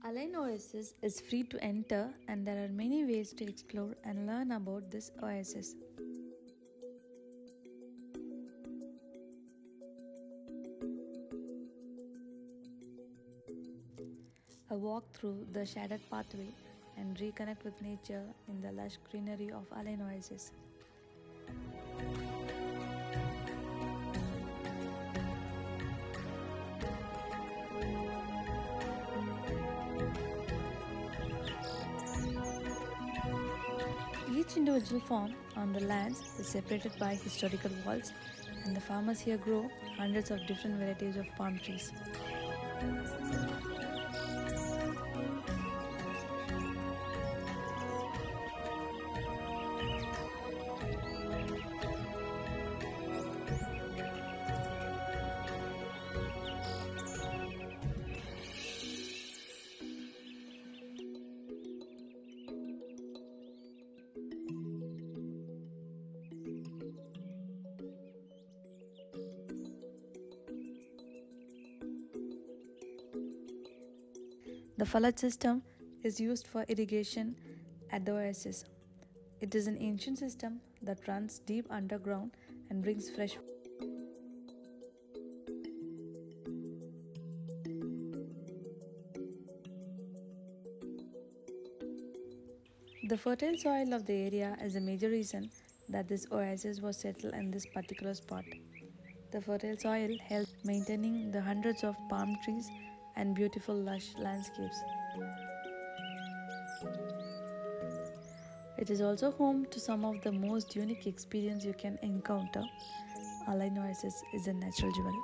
Ain Oasis is free to enter, and there are many ways to explore and learn about this oasis. A walk through the shaded pathway and reconnect with nature in the lush greenery of Ain Oasis. Each individual farm on the lands is separated by historical walls, and the farmers here grow hundreds of different varieties of palm trees. The Falaj system is used for irrigation at the oasis. It is an ancient system that runs deep underground and brings fresh. The fertile soil of the area is a major reason that this oasis was settled in this particular spot. The fertile soil helps maintaining the hundreds of palm trees and beautiful lush landscapes. It is also home to some of the most unique experience you can encounter. Ain Oasis is a natural jewel.